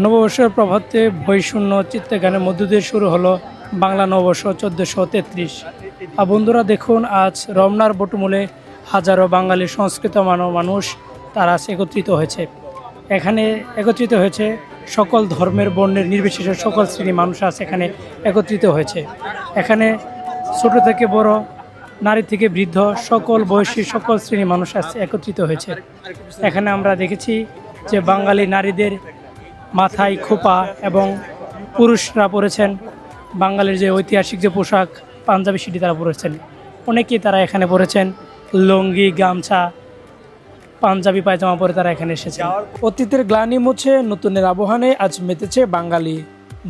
নববর্ষের প্রভাতে বৈশূন্য চিত্তে গানের মধ্য দিয়ে শুরু হলো বাংলা নববর্ষ 1433। আর বন্ধুরা দেখুন, আজ রমনার বটমূলে হাজারো বাঙালি সংস্কৃত মানুষ তারা আজ একত্রিত হয়েছে। এখানে একত্রিত হয়েছে সকল ধর্মের বর্ণের নির্বিশেষে সকল শ্রেণী মানুষ আজ এখানে একত্রিত হয়েছে। এখানে ছোট থেকে বড়, নারী থেকে বৃদ্ধ, সকল বয়সী সকল শ্রেণী মানুষ আজ একত্রিত হয়েছে। এখানে আমরা দেখেছি যে বাঙালি নারীদের মাথায় খোপা এবং পুরুষরা পরেছেন বাঙালির যে ঐতিহাসিক যে পোশাক পাঞ্জাবি, সেটি তারা পরেছেন। অনেকেই তারা এখানে পরেছেন লুঙ্গি, গামছা, পাঞ্জাবি পায়জামা পরে তারা এখানে এসেছে। অতীতের গ্লানি মুছে নতুনের আবহানে আজ মেতেছে বাঙালি।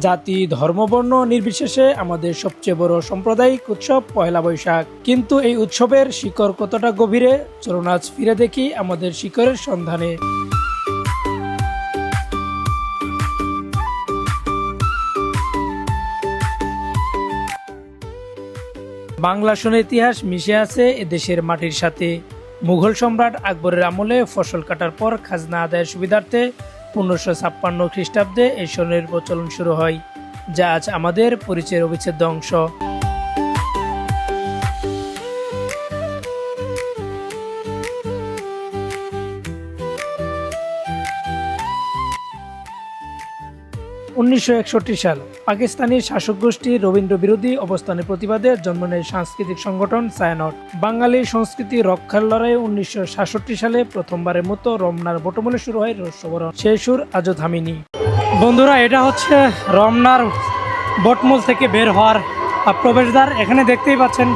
জাতি, ধর্ম, বর্ণ নির্বিশেষে আমাদের সবচেয়ে বড় সাম্প্রদায়িক উৎসব পয়লা বৈশাখ। কিন্তু এই উৎসবের শিকড় কতটা গভীরে, চলুন আজ ফিরে দেখি আমাদের শিকড়ের সন্ধানে। বাংলা সোনার ইতিহাস মিশে আছে এদেশের মাটির সাথে। মুঘল সম্রাট আকবরের আমলে ফসল কাটার পর খাজনা আদায়ের সুবিধার্থে 1556 খ্রিস্টাব্দে এই সোনের প্রচলন শুরু হয়, যা আজ আমাদের পরিচয়ের অবিচ্ছেদ্য অংশ। 1961 সাল পাকিস্তানি শাসক গোষ্ঠী রবীন্দ্র বিরোধী অবস্থানের প্রতিবাদে জন্ম নেয় সাংস্কৃতিক সংগঠন ছায়ানট। বাঙালি সংস্কৃতি রক্ষার লড়াইয়ে 1966 সালে প্রথমবারের মতো রমনার বটমূলে শুরু হয় রসবরণ। সেই সুর আজও থামেনি। বন্ধুরা, এটা হচ্ছে রমনার বটমূল থেকে বের হওয়ার প্রবেশদ্বার। এখানে দেখতেই পাচ্ছেন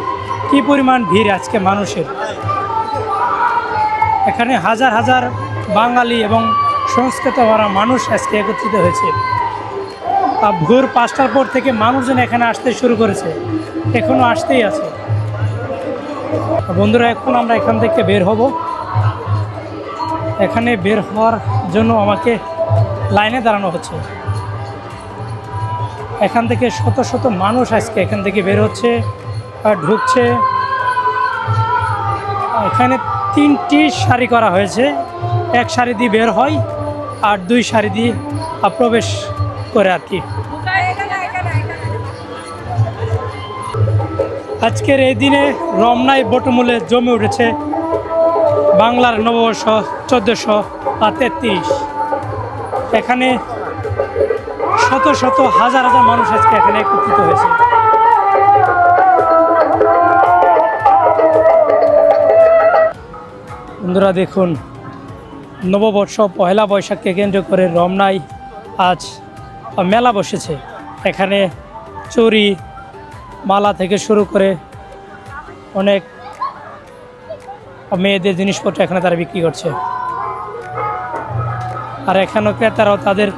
কি পরিমাণ ভিড় আজকে মানুষের। এখানে হাজার হাজার বাঙালি এবং সংস্কৃত ভরা মানুষ আজকে একত্রিত হয়েছে। ভোর 5টার পর থেকে মানুষজন এখানে আসতে শুরু করেছে, এখনো আসতেই আছে। বন্ধুরা, এখন আমরা এখান থেকে বের হব। এখানে বের হওয়ার জন্য আমাকে লাইনে দাঁড়ানো হচ্ছে। এখান থেকে শত শত মানুষ আজকে এখান থেকে বের হচ্ছে আর ঢুকছে। এখানে 3টি সারি করা হয়েছে, এক সারি দিয়ে বের হয় আর 2 সারি দিয়ে প্রবেশ করে আর কি। আজকের এই দিনে রমনায় বটমূলে জমে উঠেছে বাংলার নববর্ষ 1433। এখানে শত শত হাজার হাজার মানুষ আজকে এখানে একত্রিত হয়েছে। বন্ধুরা দেখুন, নববর্ষ পয়লা বৈশাখকে কেন্দ্র করে রমনায় আজ মেলা বসেছে। এখানে চুরি, মালা থেকে শুরু করে অনেক মেয়েদের জিনিসপত্র এখানে তারা বিক্রি করছে। আর এখানেও ক্রেতারাও তাদের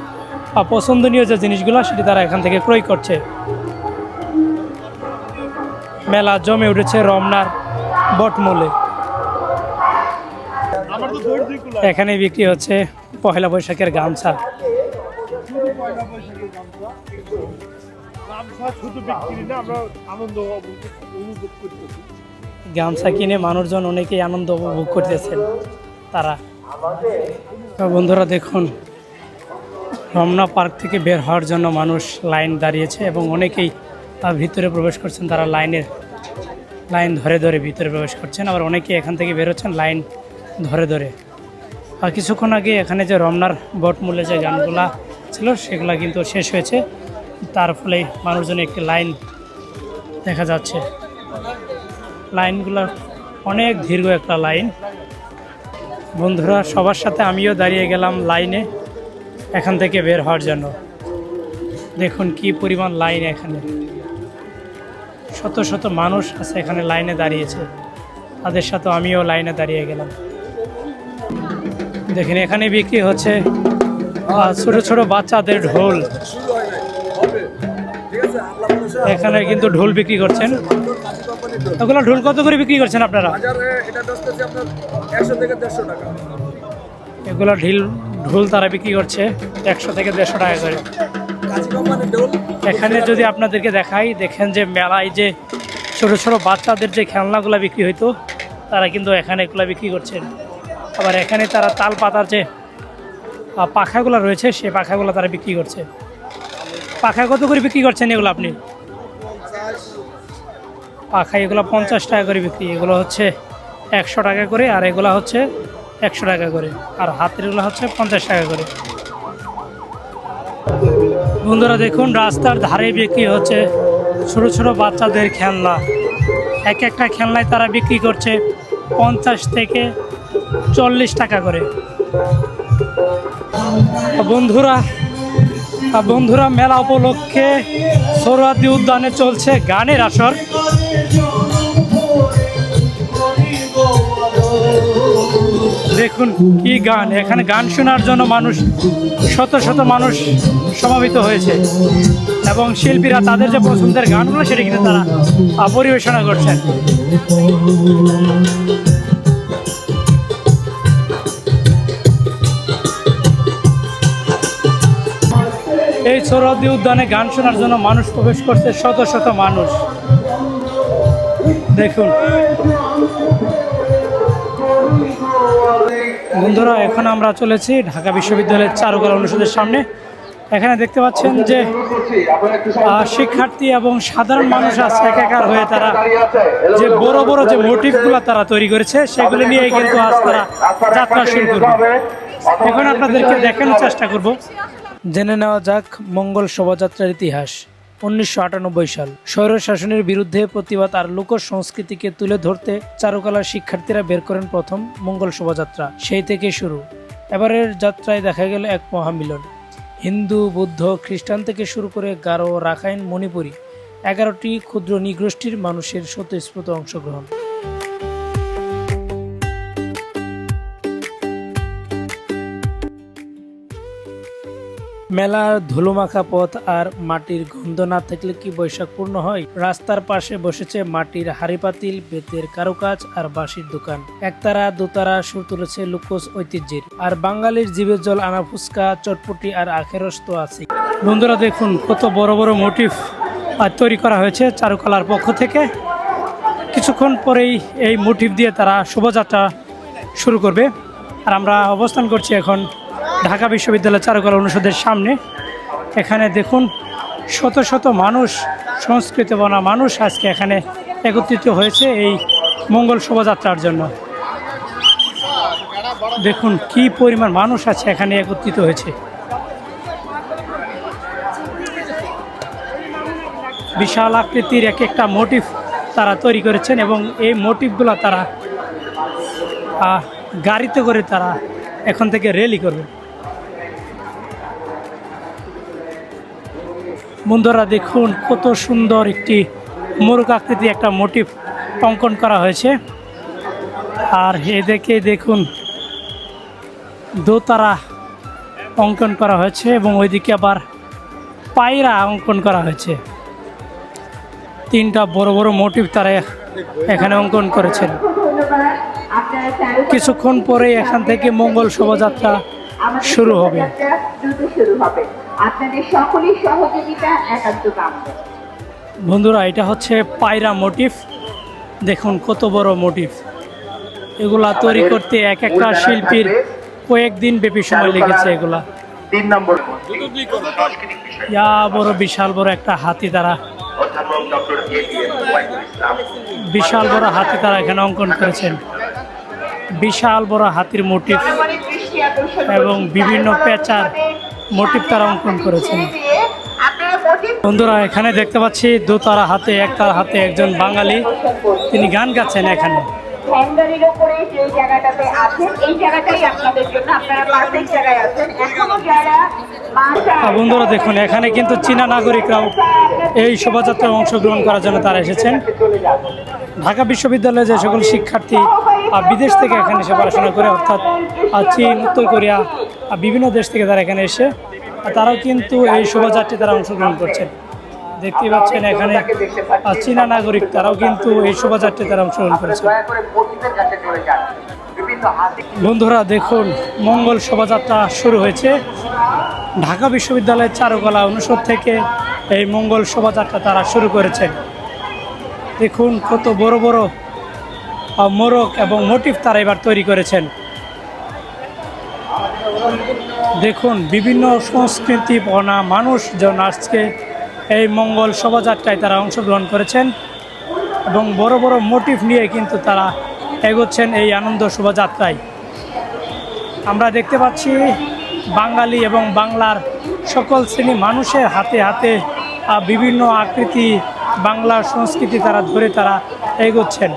পছন্দনীয় যে জিনিসগুলো সেটি তারা এখান থেকে ক্রয় করছে। মেলা জমে উঠেছে রমনার বটমূলে। এখানে বিক্রি হচ্ছে পয়লা বৈশাখের গামছা। গামছা কিনে মানুষজন অনেকেই আনন্দ উপভোগ করতেছেন তারা। বন্ধুরা দেখুন, রমনা পার্ক থেকে বের হওয়ার জন্য মানুষ লাইন দাঁড়িয়েছে এবং অনেকেই ভিতরে প্রবেশ করছেন। তারা লাইন ধরে ধরে ভিতরে প্রবেশ করছেন, আবার অনেকেই এখান থেকে বের হচ্ছেন লাইন ধরে ধরে। আর কিছুক্ষণ আগে এখানে যে রমনার বটমূলে যে গানগুলা ছিল সেগুলা কিন্তু শেষ হয়েছে, তার ফলে মানুষজন একটি লাইন দেখা যাচ্ছে। লাইনগুলো অনেক দীর্ঘ একটা লাইন। বন্ধুরা, সবার সাথে আমিও দাঁড়িয়ে গেলাম লাইনে এখান থেকে বের হওয়ার জন্য। দেখুন কি পরিমাণ লাইন, এখানে শত শত মানুষ আছে এখানে লাইনে দাঁড়িয়েছে, তাদের সাথে আমিও লাইনে দাঁড়িয়ে গেলাম। দেখেন এখানে বিক্রি হচ্ছে ছোট ছোট বাচ্চাদের ঢোল। এখানে কিন্তু ঢোল বিক্রি করছেন। ওগুলো ঢোল কত করে বিক্রি করছেন আপনারা? এগুলো ঢোল তারা বিক্রি করছে 100 থেকে 150 টাকা করে। এখানে যদি আপনাদেরকে দেখাই, দেখেন যে মেলায় যে ছোট ছোট বাচ্চাদের যে খেলনাগুলো বিক্রি হইতো, তারা কিন্তু এখানে এগুলো বিক্রি করছেন। আবার এখানে তারা তাল পাতার যে পাখাগুলো রয়েছে, সেই পাখাগুলো তারা বিক্রি করছে। পাখা কত করে বিক্রি করছেন এগুলো আপনি? পাখা এগুলো 50 টাকা করে বিক্রি, এগুলো হচ্ছে 100 টাকা করে, আর এগুলো হচ্ছে 100 টাকা করে, আর হাতেরগুলো হচ্ছে 50 টাকা করে। বন্ধুরা দেখুন, রাস্তার ধারে বিক্রি হচ্ছে ছোট ছোট বাচ্চাদের খেলনা। এক একটা খেলনায় তারা বিক্রি করছে 50 থেকে 40 টাকা করে। বন্ধুরা মেলা উপলক্ষে সোহরাওয়ার্দী উদ্যানে চলছে গানের আসর। দেখুন কি গান, এখানে গান শোনার জন্য শত শত মানুষ সমাবেত হয়েছে, এবং শিল্পীরা তাদের যে পছন্দের গানগুলো সেটা কিন্তু তারা পরিবেশনা করছেন। এই সোহরাওয়ার্দী উদ্যানে গান শোনার জন্য মানুষ প্রবেশ করছে, শত শত মানুষ। দেখুন বন্ধুরা, এখন আমরা চলেছি ঢাকা বিশ্ববিদ্যালয়ের চারুকলা অনুষদের সামনে। এখানে দেখতে পাচ্ছেন যে শিক্ষার্থী এবং সাধারণ মানুষ আছে একাকার হয়ে, তারা যে বড় বড় যে মোটিভগুলো তারা তৈরি করেছে সেগুলো নিয়ে কিন্তু আজ তারা যাত্রা শুরু করবে। এখন আপনাদেরকে দেখানোর চেষ্টা করব। জেনে নেওয়া যাক মঙ্গল শোভাযাত্রার ইতিহাস। 1998 সাল, স্বৈরশাসনের বিরুদ্ধে প্রতিবাদ আর লোক সংস্কৃতিকে তুলে ধরতে চারুকলার শিক্ষার্থীরা বের করেন প্রথম মঙ্গল শোভাযাত্রা। সেই থেকে শুরু। এবারের যাত্রায় দেখা গেল এক মহামিলন। হিন্দু, বৌদ্ধ, খ্রিস্টান থেকে শুরু করে গারো, রাখাইন, মণিপুরী 11টি ক্ষুদ্র নৃগোষ্ঠীর মানুষের স্বতঃস্ফূর্ত অংশগ্রহণ। মেলার ধুলোমাখা পথ আর মাটির গন্ধ না থাকলে কি বৈশাখ পূর্ণ হয়? রাস্তার পাশে বসেছে মাটির হাড়ি-পাতিল, বেতের কারুকাজ আর বাঁশির দোকান। একতারা দোতারা সুর তুলেছে লোকজ ঐতিহ্যের। আর বাঙালির জিভের জল আনা ফুচকা, চটপটি আর আখেরস তো আছে। বন্ধুরা দেখুন, কত বড় বড় মোটিভ তৈরি করা হয়েছে চারুকলার পক্ষ থেকে। কিছুক্ষণ পরেই এই মোটিভ দিয়ে তারা শোভাযাত্রা শুরু করবে। আর আমরা অবস্থান করছি এখন ঢাকা বিশ্ববিদ্যালয় চারুকলা অনুষদের সামনে। এখানে দেখুন শত শত মানুষ, সংস্কৃতিবনা মানুষ আজকে এখানে একত্রিত হয়েছে এই মঙ্গল শোভাযাত্রার জন্য। দেখুন কি পরিমাণ মানুষ আছে এখানে একত্রিত হয়েছে। বিশাল আকৃতির এক একটা মোটিভ তারা তৈরি করেছেন, এবং এই মোটিভগুলো তারা গাড়িতে করে তারা এখন থেকে র্যালি করবে। বন্ধুরা দেখুন কত সুন্দর একটি মোরগ আকৃতি একটা মোটিভ অঙ্কন করা হয়েছে। আর এদিকে দেখুন দোতারা অঙ্কন করা হয়েছে, এবং ওইদিকে আবার পায়রা অঙ্কন করা হয়েছে। 3টা বড় বড় মোটিভ তারা এখানে অঙ্কন করেছেন। কিছুক্ষণ পরে এখান থেকে মঙ্গল শোভাযাত্রা শুরু হবে। আপনাদের সকলের সহযোগিতা একান্ত কাম্য। বন্ধুরা এটা হচ্ছে পায়রা মোটিভ। দেখুন কত বড় মোটিভ, এগুলা তৈরি করতে এক একটা শিল্পীর কয়েকদিন ব্যাপী সময় লেগেছে। এগুলা 3 নম্বর বড় বিশাল বড় একটা হাতি, তারা বিশাল বড় হাতি তারা এখানে অঙ্কন করেছেন। বিশাল বড় হাতির মোটিভ এবং বিভিন্ন পেঁচার মোটিভ তারা অঙ্কন করেছেন। বন্ধুরা এখানে দেখতে পাচ্ছি দোতারা হাতে, একতার হাতে একজন বাঙালি, তিনি গান গাচ্ছেন এখানে। বন্ধুরা দেখুন এখানে কিন্তু চীনা নাগরিকরাও এই শোভাযাত্রায় অংশগ্রহণ করার জন্য তারা এসেছেন। ঢাকা বিশ্ববিদ্যালয়ে যে সকল শিক্ষার্থী বিদেশ থেকে এখানে এসে পড়াশোনা করে, অর্থাৎ চীন, উত্তর কোরিয়া, বিভিন্ন দেশ থেকে তারা এখানে এসে তারাও কিন্তু এই শোভাযাত্রায় তারা অংশগ্রহণ করছেন। দেখতে পাচ্ছেন এখানে চীনা নাগরিক, তারাও কিন্তু এই শোভাযাত্রায় তারা অংশগ্রহণ করেছে। বন্ধুরা দেখুন মঙ্গল শোভাযাত্রা শুরু হয়েছে। ঢাকা বিশ্ববিদ্যালয়ের চারুকলা অনুষদ থেকে এই মঙ্গল শোভাযাত্রা তারা শুরু করেছেন। দেখুন কত বড় বড় মোরগ এবং মোটিভ তারা এবার তৈরি করেছেন। দেখুন বিভিন্ন সংস্কৃতিপনা মানুষজন আজকে এই মঙ্গল শোভাযাত্রায় তারা অংশগ্রহণ করেছেন এবং বড় বড় মোটিভ নিয়ে কিন্তু তারা এগোচ্ছেন এই আনন্দ শোভাযাত্রায়। আমরা দেখতে পাচ্ছি বাঙালি এবং বাংলার সকল শ্রেণী মানুষের হাতে হাতে বিভিন্ন আকৃতি বাংলার সংস্কৃতি তারা ধরে তারা এগোচ্ছেন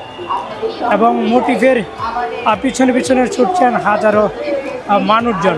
এবং মোটিভের পিছনে পিছনে ছুটছেন হাজারো মানুষজন।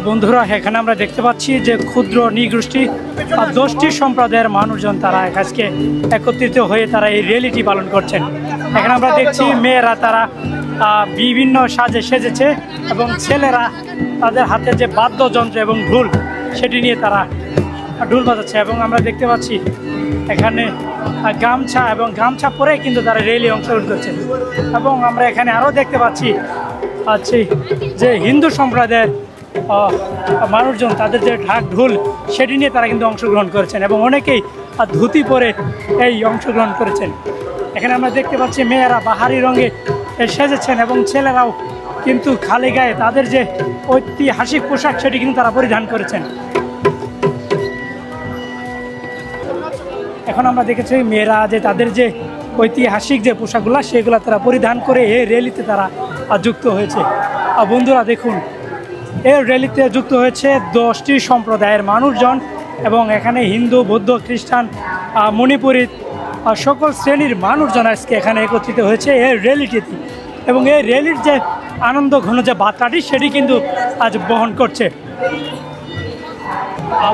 বন্ধুরা, এখানে আমরা দেখতে পাচ্ছি যে ক্ষুদ্র নৃগোষ্ঠী আর 10টি সম্প্রদায়ের মানুষজন তারা আজকে একত্রিত হয়ে তারা এই র্যালিটি পালন করছেন। এখানে আমরা দেখছি মেয়েরা তারা বিভিন্ন সাজে সেজেছে এবং ছেলেরা তাদের হাতে যে বাদ্যযন্ত্র এবং ঢোল সেটি নিয়ে তারা ঢোল বাজাচ্ছে এবং আমরা দেখতে পাচ্ছি এখানে গামছা এবং গামছা পরে কিন্তু তারা র্যালি অংশগ্রহণ করছেন এবং আমরা এখানে আরও দেখতে পাচ্ছি যে হিন্দু সম্প্রদায়ের মানুষজন তাদের যে ঢাক ঢোল সেটি নিয়ে তারা কিন্তু অংশগ্রহণ করেছেন এবং অনেকেই ধুতি পরে এই অংশগ্রহণ করেছেন। এখানে আমরা দেখতে পাচ্ছি মেয়েরা বাহারি রঙে সেজেছেন এবং ছেলেরাও কিন্তু খালি গায়ে তাদের যে ঐতিহাসিক পোশাক সেটি কিন্তু তারা পরিধান করেছেন। এখন আমরা দেখেছি মেয়েরা যে তাদের যে ঐতিহাসিক যে পোশাকগুলো সেগুলো তারা পরিধান করে এই র্যালিতে তারা যুক্ত হয়েছে। বন্ধুরা দেখুন, এই র্যালিতে যুক্ত হয়েছে 10টি সম্প্রদায়ের মানুষজন এবং এখানে হিন্দু বৌদ্ধ খ্রিস্টান মণিপুরী সকল শ্রেণীর মানুষজন আজকে এখানে একত্রিত হয়েছে এই র্যালিটিতে এবং এই র্যালির যে আনন্দ ঘন যে বার্তাটি সেটি কিন্তু আজ বহন করছে।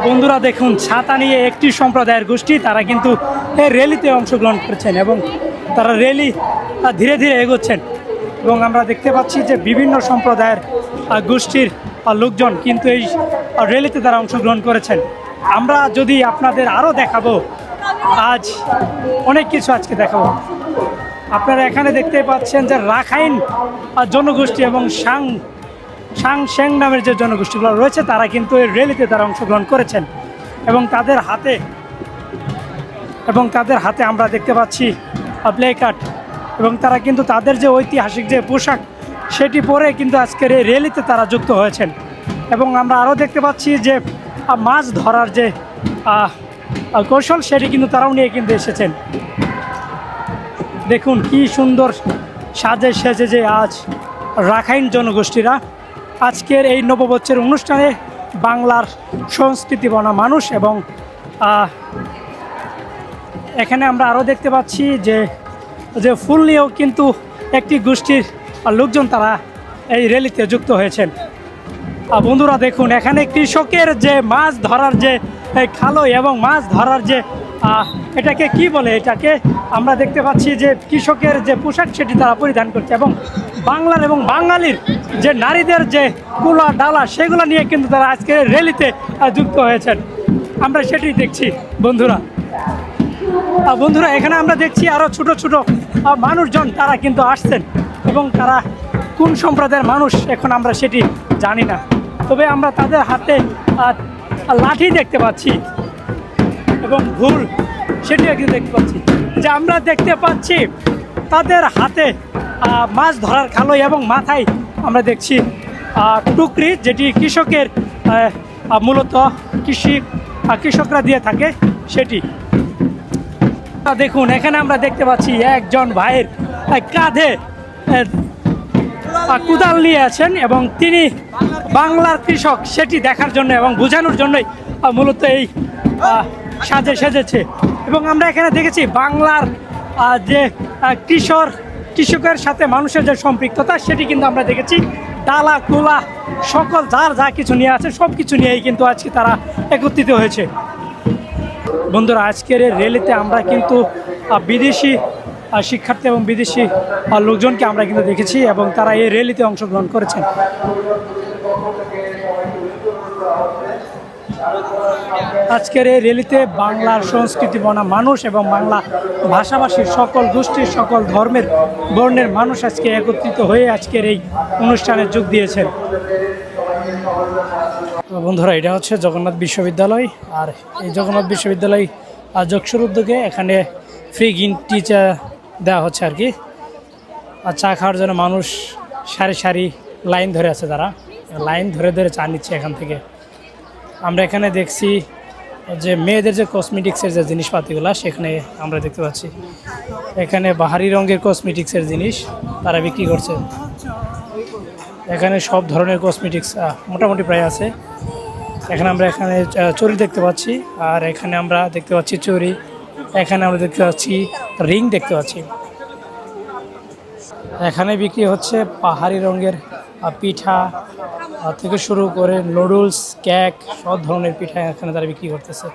বন্ধুরা দেখুন, ছাতা নিয়ে একটি সম্প্রদায়ের গোষ্ঠী তারা কিন্তু এই র্যালিতে অংশগ্রহণ করছেন এবং তারা র্যালি ধীরে ধীরে এগোচ্ছেন এবং আমরা দেখতে পাচ্ছি যে বিভিন্ন সম্প্রদায়ের গোষ্ঠীর লোকজন কিন্তু এই র্যালিতে তারা অংশগ্রহণ করেছেন। আমরা যদি আপনাদের আরও দেখাবো, আজ অনেক কিছু আজকে দেখাবো। আপনারা এখানে দেখতে পাচ্ছেন যে রাখাইন জনগোষ্ঠী এবং সাং নামের যে জনগোষ্ঠীগুলো রয়েছে তারা কিন্তু এই র্যালিতে তারা অংশগ্রহণ করেছেন এবং তাদের হাতে আমরা দেখতে পাচ্ছি প্লে কার্ড এবং তারা কিন্তু তাদের যে ঐতিহাসিক যে পোশাক সেটি পরে কিন্তু আজকের এই র্যালিতে তারা যুক্ত হয়েছেন এবং আমরা আরও দেখতে পাচ্ছি যে মাছ ধরার যে কৌশল সেটি কিন্তু তারাও নিয়ে কিন্তু এসেছেন। দেখুন কি সুন্দর সাজে সেজে যে আজ রাখাইন জনগোষ্ঠীরা আজকের এই নববর্ষের অনুষ্ঠানে বাংলার সংস্কৃতিবনা মানুষ এবং এখানে আমরা আরও দেখতে পাচ্ছি যে ফুল নিয়েও কিন্তু একটি গোষ্ঠীর লোকজন তারা এই র্যালিতে যুক্ত হয়েছেন। বন্ধুরা দেখুন, এখানে কৃষকের যে মাছ ধরার যে খালই এবং মাছ ধরার যে এটাকে কি বলে, এটাকে আমরা দেখতে পাচ্ছি যে কৃষকের যে পোশাক সেটি তারা পরিধান করছে এবং বাংলার এবং বাঙালির যে নারীদের যে কুলা ডালা সেগুলো নিয়ে কিন্তু তারা আজকে র্যালিতে যুক্ত হয়েছেন। আমরা সেটি দেখছি বন্ধুরা এখানে আমরা দেখছি আরও ছোট ছোট মানুষজন তারা কিন্তু আসছেন এবং তারা কোন সম্প্রদায়ের মানুষ এখন আমরা সেটি জানি না, তবে আমরা তাদের হাতে লাঠি দেখতে পাচ্ছি এবং ঢোল সেটি একটু দেখতে পাচ্ছি। যে আমরা দেখতে পাচ্ছি তাদের হাতে মাছ ধরার খালই এবং মাথায় আমরা দেখছি টুকরি, যেটি কৃষকের মূলত কৃষকরা দিয়ে থাকে সেটি। দেখুন এখানে আমরা দেখতে পাচ্ছি একজন ভাইয়ের কাঁধে কোদাল নিয়ে আছেন এবং তিনি বাংলার কৃষক সেটি দেখার জন্য এবং বোঝানোর জন্যই মূলত এই সেজেছে। এবং আমরা এখানে দেখেছি বাংলার যে কৃষকের সাথে মানুষের যে সম্পৃক্ততা সেটি কিন্তু আমরা দেখেছি। ডালা তোলা সকল যার যা কিছু নিয়ে আছে সব কিছু নিয়েই কিন্তু আজকে তারা একত্রিত হয়েছে। বন্ধুরা, আজকের এই র্যালিতে আমরা কিন্তু বিদেশি শিক্ষার্থী এবং বিদেশি লোকজনকে আমরা কিন্তু দেখেছি এবং তারা এই র্যালিতে অংশগ্রহণ করেছেন। আজকের এই র্যালিতে বাংলার সংস্কৃতি বনা মানুষ এবং বাংলা ভাষাভাষীর সকল গোষ্ঠীর সকল ধর্মের বর্ণের মানুষ আজকে একত্রিত হয়ে আজকের এই অনুষ্ঠানে যোগ দিয়েছেন। বন্ধুরা, এটা হচ্ছে জগন্নাথ বিশ্ববিদ্যালয়। আর এই জগন্নাথ বিশ্ববিদ্যালয় যক্ষুর উদ্যোগে এখানে ফ্রি গ্রিন টি চা দেওয়া হচ্ছে আর কি। আর চা খাওয়ার জন্য মানুষ সারি সারি লাইন ধরে আছে, তারা লাইন ধরে ধরে চা নিচ্ছে এখান থেকে। আমরা এখানে দেখছি যে মেয়েদের যে কসমেটিক্সের যে জিনিসপাতিগুলো সেখানে আমরা দেখতে পাচ্ছি এখানে বাহারি রঙের কসমেটিক্সের জিনিস তারা বিক্রি করছে। এখানে সব ধরনের কসমেটিক্স মোটামুটি প্রায় আছে। এখানে চুড়ি দেখতে পাচ্ছি, আর এখানে আমরা দেখতে পাচ্ছি চুড়ি, এখানে আমরা দেখতে পাচ্ছি রিং দেখতে পাচ্ছি। এখানে বিক্রি হচ্ছে পাহাড়ি রঙের পিঠা থেকে শুরু করে নুডলস, কেক, সব ধরনের পিঠা এখানে তারা বিক্রি করতেছে।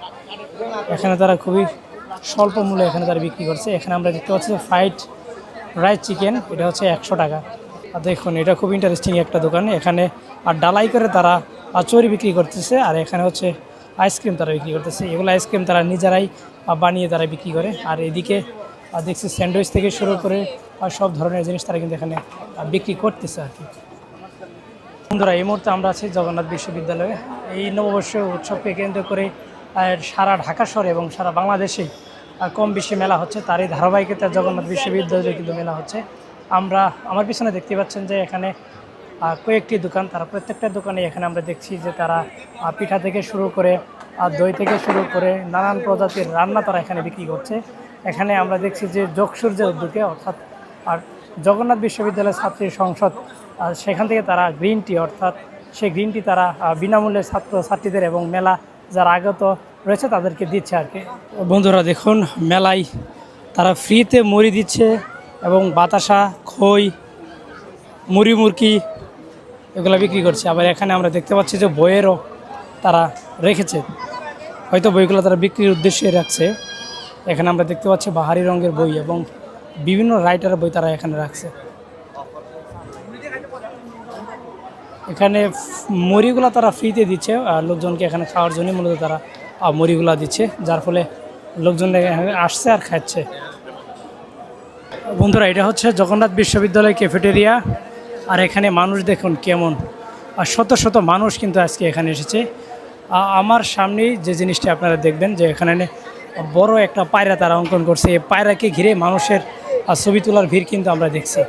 এখানে তারা খুবই স্বল্প মূল্যে এখানে তারা বিক্রি করছে। এখানে আমরা দেখতে পাচ্ছি ফ্রাইড রাইস চিকেন, এটা হচ্ছে 100 টাকা। আর দেখুন, এটা খুব ইন্টারেস্টিং একটা দোকান। এখানে ডালাই করে তারা চুরি বিক্রি করতেছে, আর এখানে হচ্ছে আইসক্রিম তারা বিক্রি করতেছে। এগুলো আইসক্রিম তারা নিজেরাই বানিয়ে তারা বিক্রি করে। আর এদিকে দেখছি স্যান্ডউইচ থেকে শুরু করে সব ধরনের জিনিস তারা কিন্তু এখানে বিক্রি করতেছে আর কি। বন্ধুরা, এই মুহূর্তে আমরা আছি জগন্নাথ বিশ্ববিদ্যালয়ে। এই নববর্ষ উৎসবকে কেন্দ্র করে সারা ঢাকা শহরে এবং সারা বাংলাদেশে কম বেশি মেলা হচ্ছে। তারই ধারাবাহিকতা জগন্নাথ বিশ্ববিদ্যালয়ে কিন্তু মেলা হচ্ছে। আমার পিছনে দেখতে পাচ্ছেন যে এখানে কয়েকটি দোকান, তারা প্রত্যেকটা দোকানে এখানে আমরা দেখছি যে তারা পিঠা থেকে শুরু করে দই থেকে শুরু করে নানান প্রজাতির রান্না তারা এখানে বিক্রি করছে। এখানে আমরা দেখছি যে যক্ষুর যে উদ্যোগে অর্থাৎ জগন্নাথ বিশ্ববিদ্যালয়ের ছাত্রী সংসদ সেখান থেকে তারা গ্রিন টি, অর্থাৎ সেই গ্রিন টি তারা বিনামূল্যে ছাত্রীদের এবং মেলা যারা আগত রয়েছে তাদেরকে দিচ্ছে আর কি। বন্ধুরা দেখুন, মেলায় তারা ফ্রিতে মুড়ি দিচ্ছে এবং বাতাসা, খই, মুড়ি মুরকি এগুলো বিক্রি করছে। আবার এখানে আমরা দেখতে পাচ্ছি যে বইয়েরও তারা রেখেছে, হয়তো বইগুলো তারা বিক্রির উদ্দেশ্যে রাখছে। এখানে আমরা দেখতে পাচ্ছি বাহারি রঙের বই এবং বিভিন্ন রাইটারের বই তারা এখানে রাখছে। এখানে মুড়িগুলো তারা ফ্রিতে দিচ্ছে লোকজনকে এখানে খাওয়ার জন্য, মূলত তারা মুড়িগুলো দিচ্ছে, যার ফলে লোকজন এখানে আসছে আর খাচ্ছে। বন্ধুরা, এটা হচ্ছে জগন্নাথ বিশ্ববিদ্যালয় ক্যাফেটেরিয়া। আর এখানে মানুষ দেখুন কেমন, আর শত শত মানুষ কিন্তু আজকে এখানে এসেছে। আমার সামনেই যে জিনিসটা আপনারা দেখবেন যে এখানে বড় একটা পায়রা তারা অঙ্কন করছে। এই পায়রাকে ঘিরে মানুষের ছবি তোলার ভিড় কিন্তু আমরা দেখছি।